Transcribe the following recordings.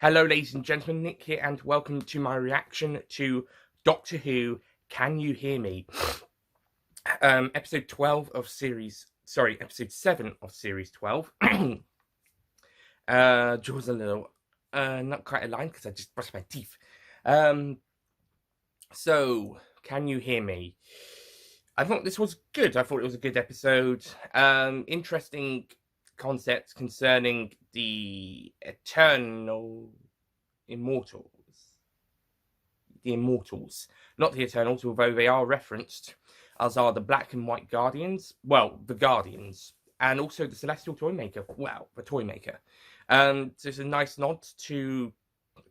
Hello, ladies and gentlemen, Nick here, and welcome to my reaction to Doctor Who. Can you hear me? Episode 12 of episode 7 of series 12. Jaws a little, not quite aligned because I just brushed my teeth. So, can you hear me? I thought this was good. I thought it was a good episode. Interesting concepts concerning the immortals. The Immortals, not the Eternals, although they are referenced, as are the Black and White Guardians. Well, the Guardians, and also the Celestial Toymaker. Well, the Toymaker. So it's a nice nod to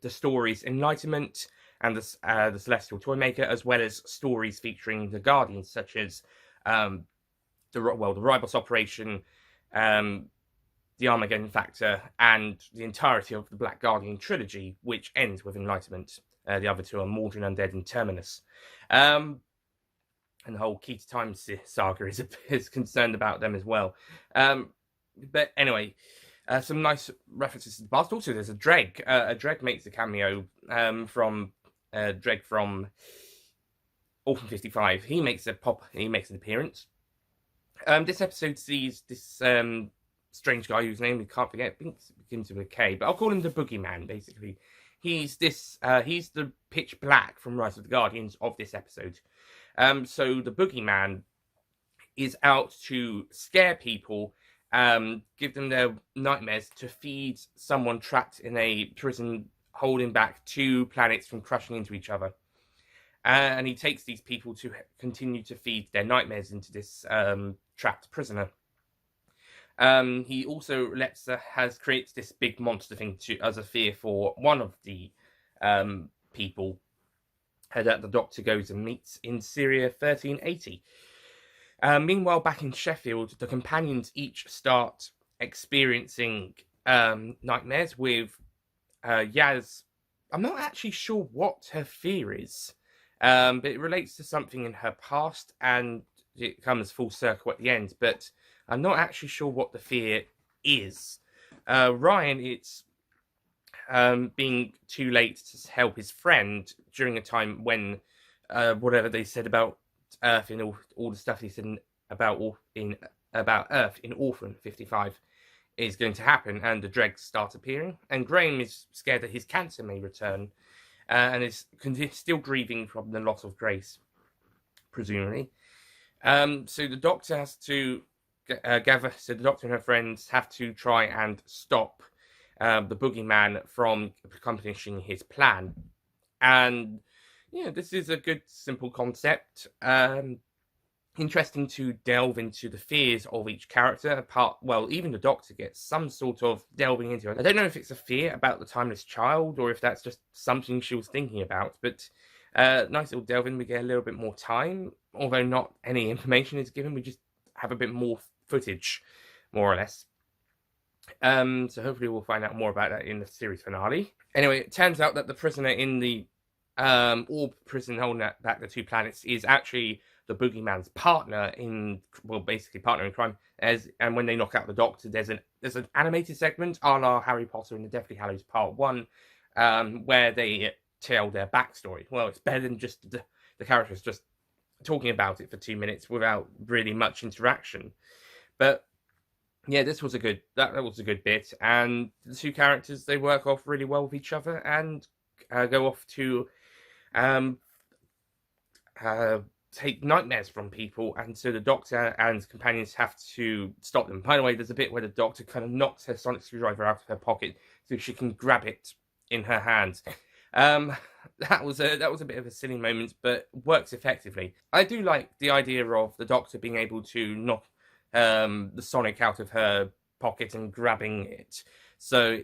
the stories Enlightenment and the Celestial Toymaker, as well as stories featuring the Guardians, such as the Ribos Operation, the Armageddon Factor, and the entirety of the Black Guardian trilogy, which ends with Enlightenment. The other two are Mawdryn Undead and Terminus. And the whole Key to Time saga is concerned about them as well. But anyway, some nice references to the past. Also, there's a Dreg. A Dreg makes a cameo from Dreg from Orphan 55. He makes an appearance. This episode sees this strange guy whose name we can't forget. I think it begins with a K, but I'll call him the Boogeyman, basically. He's the Pitch Black from Rise of the Guardians of this episode. So the Boogeyman is out to scare people, give them their nightmares, to feed someone trapped in a prison, holding back two planets from crashing into each other. And he takes these people to continue to feed their nightmares into this trapped prisoner. He also creates this big monster thing as a fear for one of the people that the Doctor goes and meets in Syria 1380. Meanwhile, back in Sheffield, the companions each start experiencing nightmares with Yaz. I'm not actually sure what her fear is, but it relates to something in her past, and it comes full circle at the end, but I'm not actually sure what the fear is. Ryan, it's being too late to help his friend during a time when whatever they said about Earth and all the stuff he said about Earth in Orphan 55 is going to happen, and the dregs start appearing. And Graham is scared that his cancer may return, and is still grieving from the loss of Grace, presumably. So the Doctor has to so the Doctor and her friends have to try and stop the Boogeyman from accomplishing his plan. And yeah, this is a good, simple concept. Interesting to delve into the fears of each character. Even the Doctor gets some sort of delving into it. I don't know if it's a fear about the timeless child or if that's just something she was thinking about, but nice little delve in. We get a little bit more time, although not any information is given. We just have a bit more footage, more or less. So hopefully we'll find out more about that in the series finale. Anyway, it turns out that the prisoner in the orb prison holding back the two planets is actually the Boogeyman's partner partner in crime. And when they knock out the Doctor, there's an animated segment a la Harry Potter and the Deathly Hallows Part 1, where they tell their backstory. Well, it's better than just the characters just talking about it for 2 minutes without really much interaction. But yeah, that was a good bit, and the two characters, they work off really well with each other and go off to take nightmares from people, and so the Doctor and his companions have to stop them. By the way, there's a bit where the Doctor kind of knocks her sonic screwdriver out of her pocket so she can grab it in her hands. That was a bit of a silly moment, but works effectively. I do like the idea of the Doctor being able to knock the sonic out of her pocket and grabbing it. So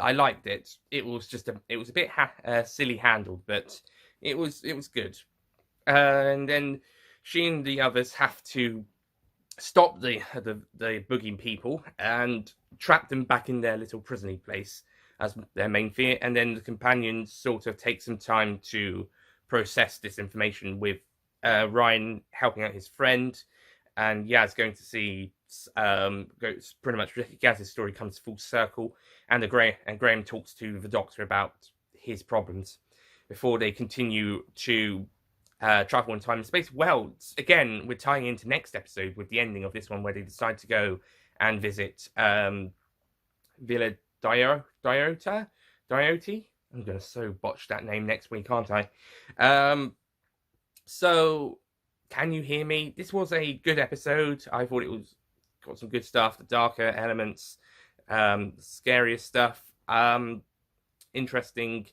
I liked it. It was a bit silly handled, but it was good. And then she and the others have to stop the boogeying people and trap them back in their little prisony place as their main fear. And then the companions sort of take some time to process this information, with Ryan helping out his friend, and Yaz going to see goes pretty much Yaz's story comes full circle, and Graham talks to the Doctor about his problems before they continue to travel in time and space. Well, again, we're tying into next episode with the ending of this one, where they decide to go and visit Villa Diota. I'm going to so botch that name next week, aren't I? So, can you hear me? This was a good episode. I thought it was got some good stuff, the darker elements, scarier stuff, interesting.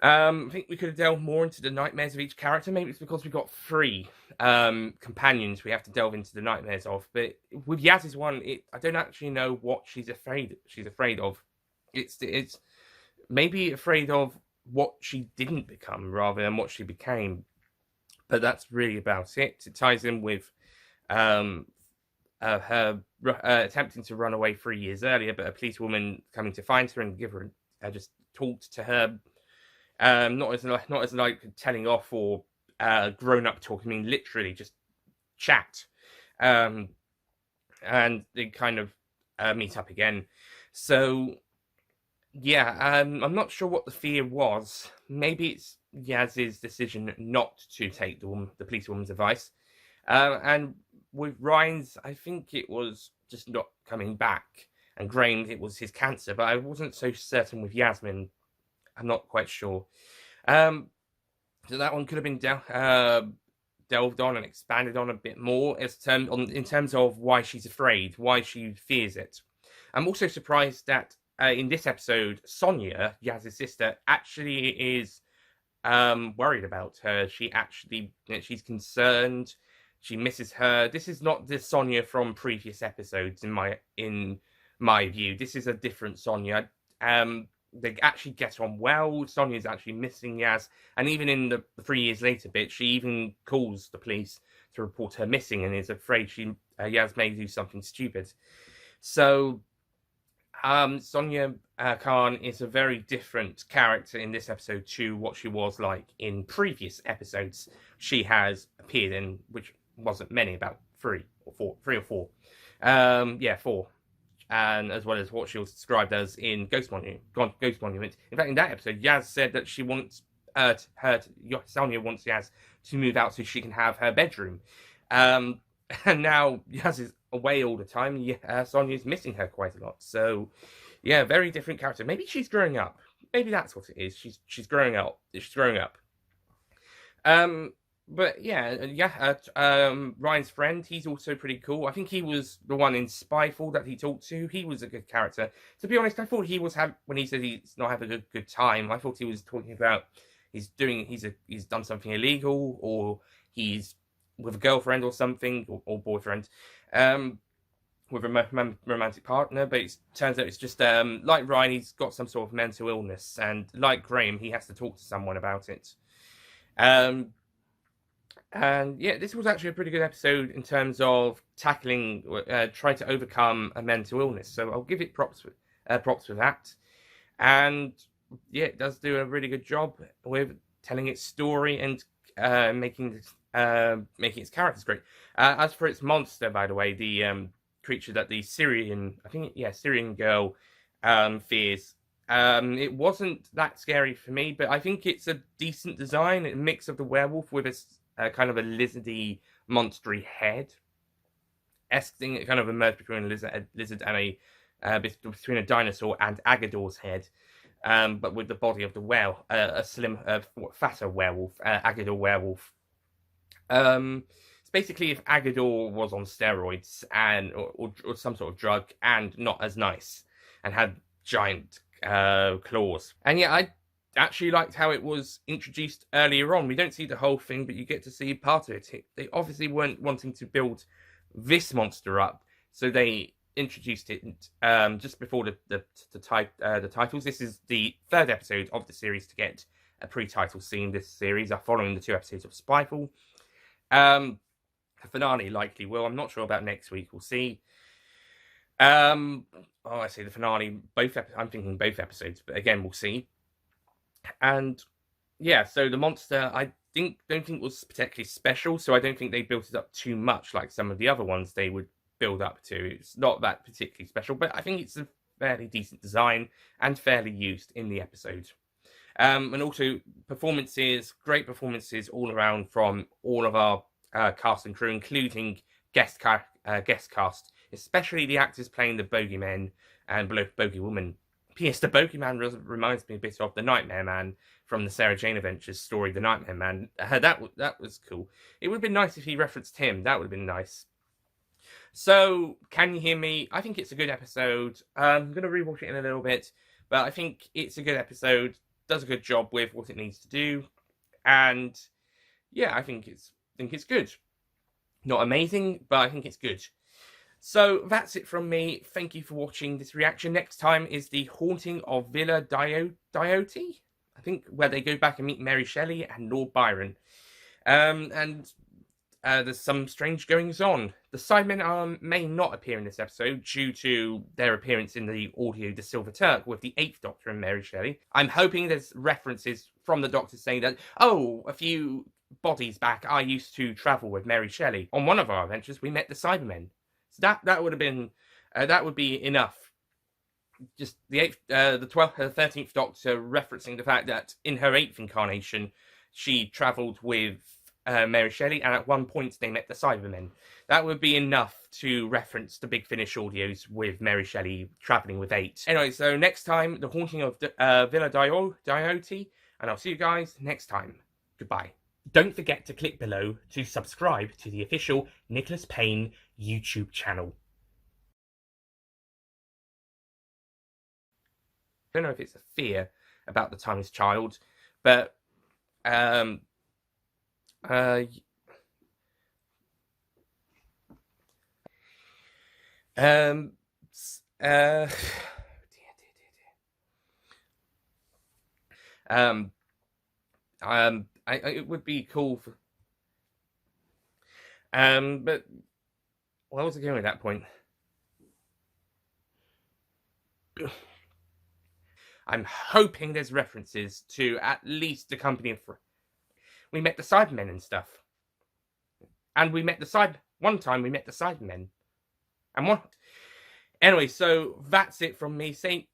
I think we could have delved more into the nightmares of each character. Maybe it's because we've got 3 companions we have to delve into the nightmares of. But with Yaz's one, I don't actually know what she's afraid of. It's maybe afraid of what she didn't become rather than what she became. But that's really about it. It ties in with her attempting to run away 3 years earlier, but a policewoman coming to find her and give her just talked to her. Not as like telling off or grown up talk. I mean, literally just chat, and they kind of meet up again. So yeah, I'm not sure what the fear was. Maybe it's Yaz's decision not to take the policewoman's advice, and with Ryan's, I think it was just not coming back, and Graham's, it was his cancer. But I wasn't so certain with Yasmin. I'm not quite sure. So that one could have been delved on and expanded on a bit more in terms of why she's afraid, why she fears it. I'm also surprised that in this episode, Sonia, Yaz's sister, actually is worried about her. She's concerned. She misses her. This is not the Sonia from previous episodes, in my view. This is a different Sonia. They actually get on well. Sonia's actually missing Yaz, and even in the 3 years later bit, she even calls the police to report her missing and is afraid Yaz may do something stupid. So Sonia Khan is a very different character in this episode to what she was like in previous episodes she has appeared in, which wasn't many, about 3 or 4. 4. And as well as what she was described as in Ghost Monument. In fact, in that episode, Yaz said that she wants Sonia wants Yaz to move out so she can have her bedroom. And now Yaz is away all the time. Sonia's missing her quite a lot. So, yeah, very different character. Maybe she's growing up. Maybe that's what it is. She's growing up. But Ryan's friend, he's also pretty cool. I think he was the one in Spyfall that he talked to. He was a good character. To be honest, I thought he was when he said he's not having a good time. I thought he was talking about he's done something illegal, or he's with a girlfriend or something, or boyfriend, with a romantic partner. But it turns out it's just like Ryan, he's got some sort of mental illness, and like Graham, he has to talk to someone about it. And yeah, this was actually a pretty good episode in terms of tackling, trying to overcome a mental illness. So I'll give it props for that. And yeah, it does do a really good job with telling its story and making its characters great. As for its monster, by the way, the creature that the Syrian girl fears. It wasn't that scary for me, but I think it's a decent design, a mix of the werewolf with a kind of a lizardy, monstery head-esque thing. It kind of emerged between a lizard and between a dinosaur and Agador's head, but with the body of the whale, a slim, fatter werewolf, Agador werewolf. It's basically if Agador was on steroids or some sort of drug and not as nice and had giant claws. And yeah, I actually liked how it was introduced earlier on. We don't see the whole thing, but you get to see part of it. They obviously weren't wanting to build this monster up, so they introduced it just before the titles. This is the 3rd episode of the series to get a pre-title scene. This series are following the 2 episodes of Spyfall. The finale likely will. I'm not sure about next week. We'll see. I say the finale. I'm thinking both episodes, but again, we'll see. And yeah, so the monster I don't think was particularly special, so I don't think they built it up too much like some of the other ones they would build up to. It's not that particularly special, but I think it's a fairly decent design and fairly used in the episode. And also performances, great performances all around from all of our cast and crew, including guest cast, especially the actors playing the Bogeymen and Bogey Woman. P.S. The Bogeyman reminds me a bit of the Nightmare Man from the Sarah Jane Adventures story, The Nightmare Man. That was cool. It would have been nice if he referenced him. That would have been nice. So, can you hear me? I think it's a good episode. I'm going to rewatch it in a little bit, but I think it's a good episode. Does a good job with what it needs to do, and yeah, I think it's good. Not amazing, but I think it's good. So that's it from me. Thank you for watching this reaction. Next time is The Haunting of Villa Diote, I think, where they go back and meet Mary Shelley and Lord Byron. And there's some strange goings on. The Cybermen may not appear in this episode due to their appearance in the audio The Silver Turk with the 8th Doctor and Mary Shelley. I'm hoping there's references from the Doctor saying that, oh, a few bodies back, I used to travel with Mary Shelley. On one of our adventures, we met the Cybermen. So that would have been that would be enough. Just the 13th Doctor referencing the fact that in her 8th incarnation she travelled with Mary Shelley, and at one point they met the Cybermen. That would be enough to reference the Big Finish audios with Mary Shelley travelling with 8. Anyway, so next time, The Haunting of Villa Diote, and I'll see you guys next time. Goodbye. Don't forget to click below to subscribe to the official Nicholas Payne YouTube channel. I don't know if it's a fear about the Timeless Child, but it would be cool for, but where was I going at that point? I'm hoping there's references to at least the company of. We met the Cybermen and stuff, and we met the one time we met the Cybermen, and one. Anyway, so that's it from me. Say